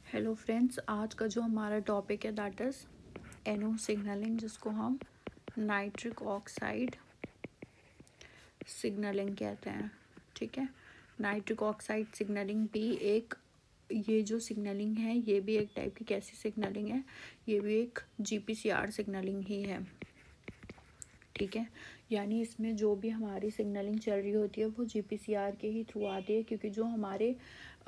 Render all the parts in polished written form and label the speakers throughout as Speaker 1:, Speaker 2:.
Speaker 1: Hello friends, आज का जो हमारा टॉपिक है दैट इज़ एनो सिग्नलिंग, जिसको हम नाइट्रिक ऑक्साइड सिग्नलिंग कहते हैं। ठीक है, नाइट्रिक ऑक्साइड सिग्नलिंग भी एक, ये जो सिग्नलिंग है ये भी एक टाइप की कैसी सिग्नलिंग है, ये भी एक जीपीसीआर सिग्नलिंग ही है। ठीक है, यानी इसमें जो भी हमारी सिग्नलिंग चल रही होती है वो जीपीसीआर के ही थ्रू आती है, क्योंकि जो हमारे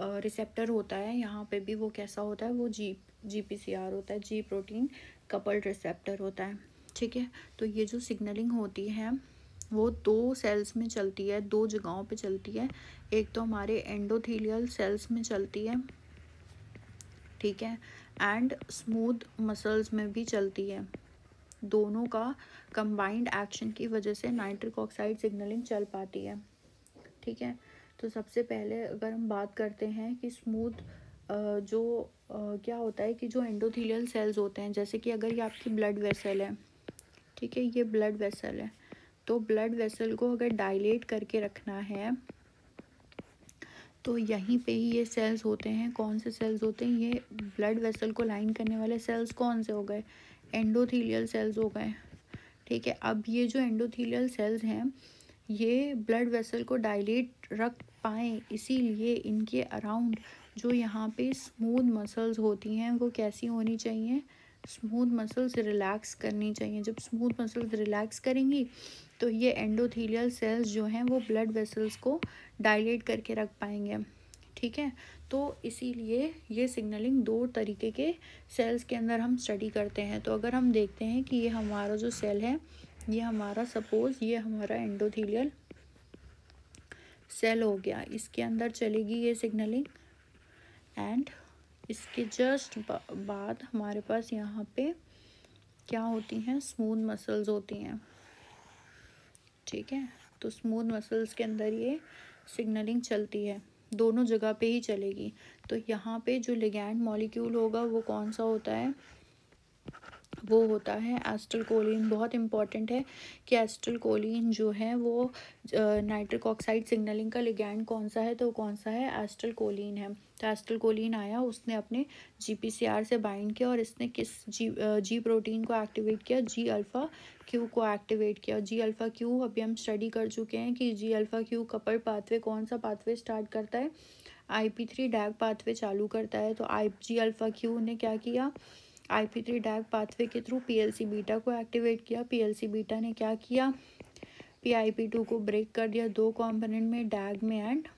Speaker 1: रिसेप्टर होता है यहाँ पे भी वो कैसा होता है, वो जीपीसीआर होता है, जी प्रोटीन कपल्ड रिसेप्टर होता है। ठीक है, तो ये जो सिग्नलिंग होती है वो दो सेल्स में चलती है, दो जगहों पे चलती है। एक तो हमारे एंडोथेलियल सेल्स में चलती है, ठीक है, एंड स्मूथ मसल्स में भी चलती है। दोनों का कंबाइंड एक्शन की वजह से नाइट्रिक ऑक्साइड सिग्नलिंग चल पाती है। ठीक है, तो सबसे पहले अगर हम बात करते हैं कि स्मूथ क्या होता है कि जो एंडोथेलियल सेल्स होते हैं, जैसे कि अगर ये आपकी ब्लड वेसल है, ठीक है, ये ब्लड वेसल है, तो ब्लड वेसल को अगर डायलेट करके रखना है तो यहीं पे ही ये सेल्स होते हैं। कौन से सेल्स होते हैं? ये ब्लड वेसल को लाइन करने वाले सेल्स कौन से हो गए? एंडोथेलियल सेल्स हो गए। ठीक है, अब ये जो एंडोथेलियल सेल्स हैं ये ब्लड वेसल को डायलेट रख पाएँ, इसीलिए इनके अराउंड जो यहाँ पे स्मूथ मसल्स होती हैं वो कैसी होनी चाहिए? स्मूथ मसल्स रिलैक्स करनी चाहिए। जब स्मूथ मसल्स रिलैक्स करेंगी तो ये एंडोथेलियल सेल्स जो हैं वो ब्लड वेसल्स को डायलेट करके रख पाएंगे। ठीक है, तो इसीलिए ये सिग्नलिंग दो तरीके के सेल्स के अंदर हम स्टडी करते हैं। तो अगर हम देखते हैं कि ये हमारा जो सेल है, ये हमारा सपोज ये हमारा एंडोथेलियल सेल हो गया, इसके अंदर चलेगी ये सिग्नलिंग, एंड इसके जस्ट बाद हमारे पास यहाँ पे क्या होती हैं? स्मूथ मसल्स होती हैं। ठीक है, तो स्मूथ मसल्स के अंदर ये सिग्नलिंग चलती है, दोनों जगह पे ही चलेगी। तो यहाँ पे जो लिगैंड मॉलिक्यूल होगा वो कौन सा होता है? वो होता है एसिटिलकोलिन। बहुत इंपॉर्टेंट है कि एसिटिलकोलिन जो है वो नाइट्रिक ऑक्साइड सिग्नलिंग का लिगैंड कौन सा है, तो कौन सा है? एसिटिलकोलिन है। तो एसिटिलकोलिन आया, उसने अपने जीपीसीआर से बाइंड किया और इसने किस जी प्रोटीन को एक्टिवेट किया? जी अल्फ़ा क्यू को एक्टिवेट किया। जी अल्फ़ा क्यू अभी हम स्टडी कर चुके हैं कि जी अल्फ़ा क्यू कपल पाथवे कौन सा पाथवे स्टार्ट करता है? IP3 डैग पाथवे चालू करता है। तो जी अल्फ़ा क्यू ने क्या किया? IP3 डैग पाथवे के थ्रू PLC बीटा को एक्टिवेट किया। PLC बीटा ने क्या किया? PIP2 को ब्रेक कर दिया दो कंपोनेंट में, डैग में एंड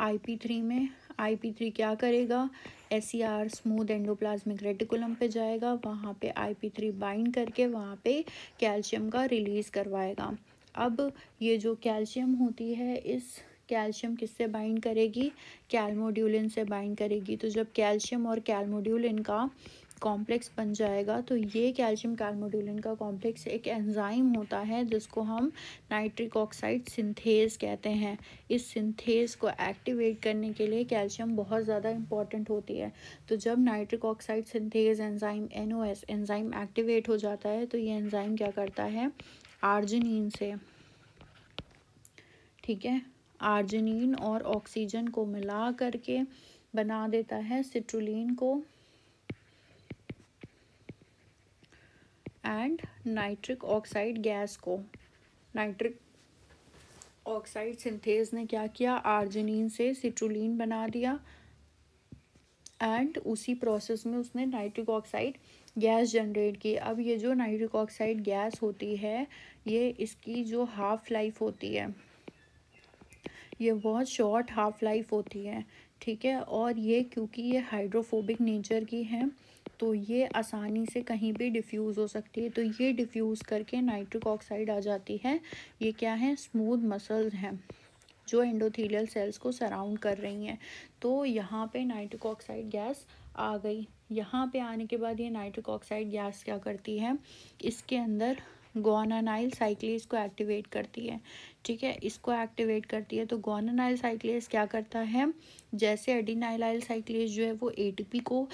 Speaker 1: IP3 में। IP3 क्या करेगा? SER स्मूथ एंडोप्लाज्मिक रेटिकुलम पे जाएगा, वहाँ पे IP3 बाइंड करके वहाँ पे कैल्शियम का रिलीज़ करवाएगा। अब ये जो कैल्शियम होती है, इस कैल्शियम किससे बाइंड करेगी? कैलमोड्यूलिन से बाइंड करेगी। तो जब कैल्शियम और कैलमोड्यूलिन का कॉम्प्लेक्स बन जाएगा तो ये कैल्शियम कैलमोड्यूलिन का कॉम्प्लेक्स एक एंजाइम होता है जिसको हम नाइट्रिक ऑक्साइड सिंथेज कहते हैं। इस सिंथेज को एक्टिवेट करने के लिए कैल्शियम बहुत ज़्यादा इंपॉर्टेंट होती है। तो जब nitric oxide synthase enzyme NOS enzyme activate हो जाता है तो ये एंजाइम क्या करता है? आर्जिनिन से, ठीक है, आर्जिनिन और ऑक्सीजन को मिला करके बना देता है सिट्रुलिन को एंड नाइट्रिक ऑक्साइड गैस को। नाइट्रिक ऑक्साइड सिंथेज ने क्या किया? आर्जिनिन से सिट्रुलिन बना दिया एंड उसी प्रोसेस में उसने नाइट्रिक ऑक्साइड गैस जनरेट की। अब ये जो नाइट्रिक ऑक्साइड गैस होती है, ये इसकी जो हाफ लाइफ होती है ये बहुत शॉर्ट हाफ लाइफ होती है। ठीक है, और ये क्योंकि ये हाइड्रोफोबिक नेचर की है तो ये आसानी से कहीं भी डिफ्यूज़ हो सकती है। तो ये डिफ्यूज़ करके नाइट्रिक ऑक्साइड आ जाती है। ये क्या है? स्मूथ मसल्स हैं जो एंडोथेलियल सेल्स को सराउंड कर रही हैं। तो यहाँ पे नाइट्रिक ऑक्साइड गैस आ गई। यहाँ पे आने के बाद ये नाइट्रिक ऑक्साइड गैस क्या करती है? इसके अंदर गुआनाइल साइक्लेज को एक्टिवेट करती है। ठीक है, इसको एक्टिवेट करती है। तो गुआनाइल साइक्लेज क्या करता है? जैसे एडिनाइलाइल साइक्लेज जो है वो ATP को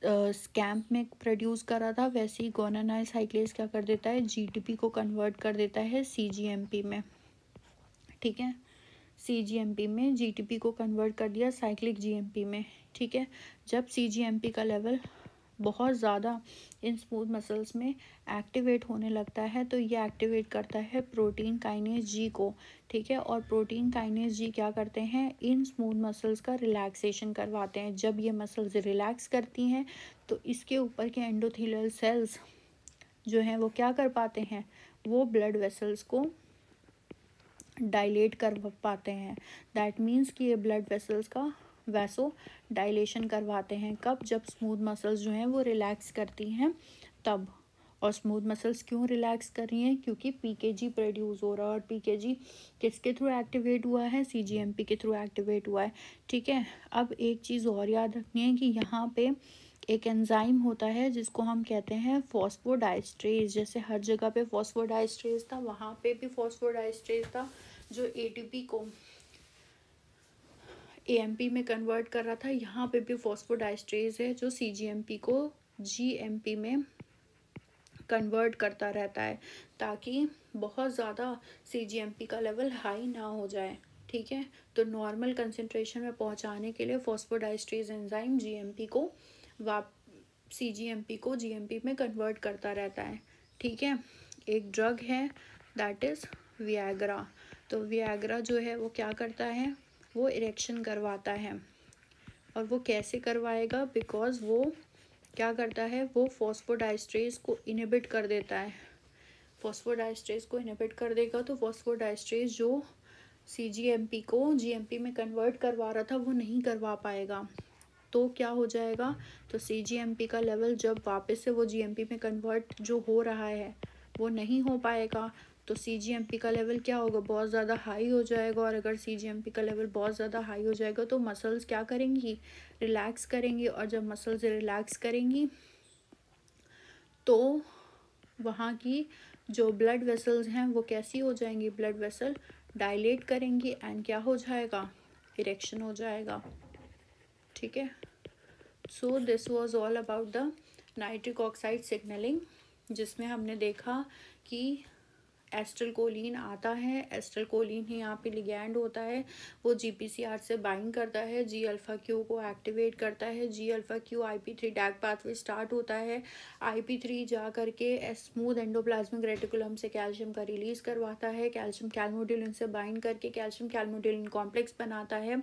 Speaker 1: स्कैम्प में प्रोड्यूस करा था, वैसे ही गुआनाइल साइक्लेज क्या कर देता है? GTP को कन्वर्ट कर देता है CGMP में। ठीक है, CGMP में GTP को कन्वर्ट कर दिया साइक्लिक GMP में, ठीक है। जब CGMP का लेवल बहुत ज़्यादा इन स्मूथ मसल्स में एक्टिवेट होने लगता है तो ये एक्टिवेट करता है प्रोटीन काइनेज जी को, ठीक है। और प्रोटीन काइनेज जी क्या करते हैं, इन स्मूथ मसल्स का रिलैक्सेशन करवाते हैं। जब ये मसल्स रिलैक्स करती हैं तो इसके ऊपर के एंडोथेलियल सेल्स जो हैं वो क्या कर पाते हैं, वो ब्लड वेसल्स को डायलेट कर पाते हैं। दैट मीन्स कि ये ब्लड वेसल्स का वैसो डायलेशन करवाते हैं। कब, जब स्मूथ मसल्स जो हैं वो रिलैक्स करती हैं तब। और स्मूथ मसल्स क्यों रिलैक्स कर रही हैं, क्योंकि पीकेजी प्रोड्यूस हो रहा है। और पीकेजी किसके थ्रू एक्टिवेट हुआ है, सीजीएमपी के थ्रू एक्टिवेट हुआ है, ठीक है। अब एक चीज़ और याद रखनी है कि यहाँ पे एक एंजाइम होता है जिसको हम कहते हैं फॉस्फोडाइस्ट्रेज। जैसे हर जगह पे फॉस्फोडाइस्ट्रेज था, वहाँ पे भी फॉस्फोडाइस्ट्रेज था जो एटीपी को एएमपी में कन्वर्ट कर रहा था। यहाँ पे भी फॉस्फोडाइस्ट्रेज है जो सीजीएमपी को जीएमपी में कन्वर्ट करता रहता है, ताकि बहुत ज़्यादा सीजीएमपी का लेवल हाई ना हो जाए, ठीक है। तो नॉर्मल कंसंट्रेशन में पहुँचाने के लिए फॉस्फोडाइस्ट्रेज एंजाइम जीएमपी को सीजीएमपी को जीएमपी में कन्वर्ट करता रहता है, ठीक है। एक ड्रग है दैट इज़ वियाग्रा। तो वियाग्रा जो है वो क्या करता है, वो इरेक्शन करवाता है। और वो कैसे करवाएगा, बिकॉज वो क्या करता है, वो फॉस्फोडाइस्ट्रेज को इनहिबिट कर देता है। फॉस्फोडाइस्ट्रेज को इनहिबिट कर देगा तो फॉस्फोडाइस्ट्रेज जो सीजीएमपी को जीएमपी में कन्वर्ट करवा रहा था वो नहीं करवा पाएगा। तो क्या हो जाएगा, तो सीजीएमपी का लेवल जब वापस से वो जीएमपी में कन्वर्ट जो हो रहा है वो नहीं हो पाएगा, तो सीजीएमपी का लेवल क्या होगा, बहुत ज़्यादा हाई हो जाएगा। और अगर सीजीएमपी का लेवल बहुत ज़्यादा हाई हो जाएगा तो मसल्स क्या करेंगी, रिलैक्स करेंगी। और जब मसल्स रिलैक्स करेंगी तो वहाँ की जो ब्लड वेसल्स हैं वो कैसी हो जाएंगी, ब्लड वेसल डायलेट करेंगी एंड क्या हो जाएगा, इरेक्शन हो जाएगा, ठीक है। So this was all about the nitric oxide signalling, जिसमें हमने देखा कि एस्ट्रलकोलिन आता है। एस्ट्रलकोलिन ही यहाँ पे लिगैंड होता है, वो जीपीसीआर से बाइंड करता है, जी अल्फा क्यू को एक्टिवेट करता है। जी alpha Q IP3 डैग pathway start होता है। IP3 जा करके स्मूथ एंडोप्लाज्मिक रेटिकुलम से कैल्शियम का रिलीज करवाता है। कैल्शियम कैल्मोडुलिन से बाइंड करके कैल्शियम कैल्मोडुलिन कॉम्प्लेक्स बनाता है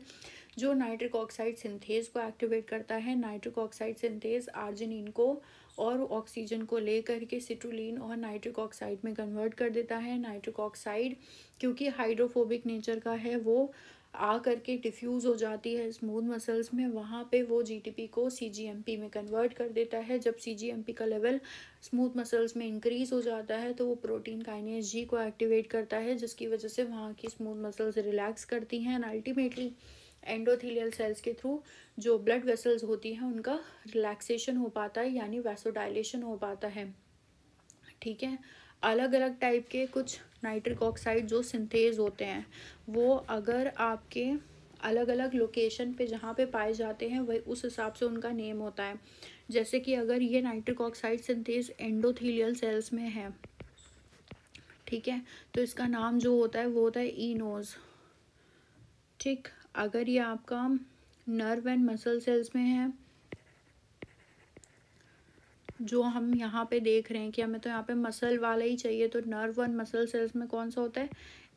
Speaker 1: जो नाइट्रिक ऑक्साइड सिंथेज को एक्टिवेट करता है। नाइट्रिक ऑक्साइड सिंथेज आर्जिनिन को और ऑक्सीजन को ले करके सिट्रुलिन और नाइट्रिक ऑक्साइड में कन्वर्ट कर देता है। नाइट्रिक ऑक्साइड क्योंकि हाइड्रोफोबिक नेचर का है, वो आ करके डिफ्यूज़ हो जाती है स्मूथ मसल्स में, वहाँ पे वो जीटीपी को सीजीएमपी में कन्वर्ट कर देता है। जब सीजीएमपी का लेवल स्मूथ मसल्स में इंक्रीज़ हो जाता है तो वो प्रोटीन काइनेज जी को एक्टिवेट करता है, जिसकी वजह से वहाँ की स्मूथ मसल्स रिलैक्स करती हैं एंड अल्टीमेटली एंडोथेलियल सेल्स के थ्रू जो ब्लड वेसल्स होती हैं उनका रिलैक्सेशन हो पाता है, यानी वैसोडाइलेशन हो पाता है, ठीक है। अलग अलग टाइप के कुछ नाइट्रिक ऑक्साइड जो सिंथेज होते हैं वो अगर आपके अलग अलग लोकेशन पे जहाँ पे पाए जाते हैं वही उस हिसाब से उनका नेम होता है। जैसे कि अगर ये nitric oxide synthase endothelial cells में है, ठीक है, तो इसका नाम जो होता है वो होता है इनोज, ठीक। अगर ये आपका नर्व एंड मसल सेल्स में है, जो हम यहाँ पे देख रहे हैं कि हमें तो यहाँ पे मसल वाला ही चाहिए, तो नर्व एंड मसल सेल्स में कौन सा होता है,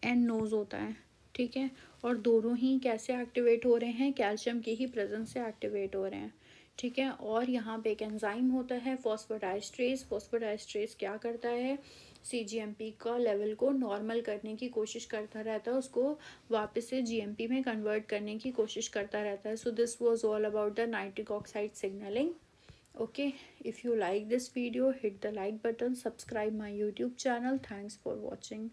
Speaker 1: एंड नोज होता है, ठीक है। और दोनों ही कैसे एक्टिवेट हो रहे हैं, कैल्शियम की ही प्रेजेंस से एक्टिवेट हो रहे हैं, ठीक है। और यहाँ पे एक एंजाइम होता है फॉस्फोडाइस्ट्रेज। फॉस्फोडाइस्ट्रेज क्या करता है, सीजीएमपी का लेवल को नॉर्मल करने की कोशिश करता रहता है, उसको वापस से जीएमपी में कन्वर्ट करने की कोशिश करता रहता है। So this was all about the nitric oxide signalling. Okay, if you like this video, hit the like button, subscribe my YouTube channel. Thanks for watching.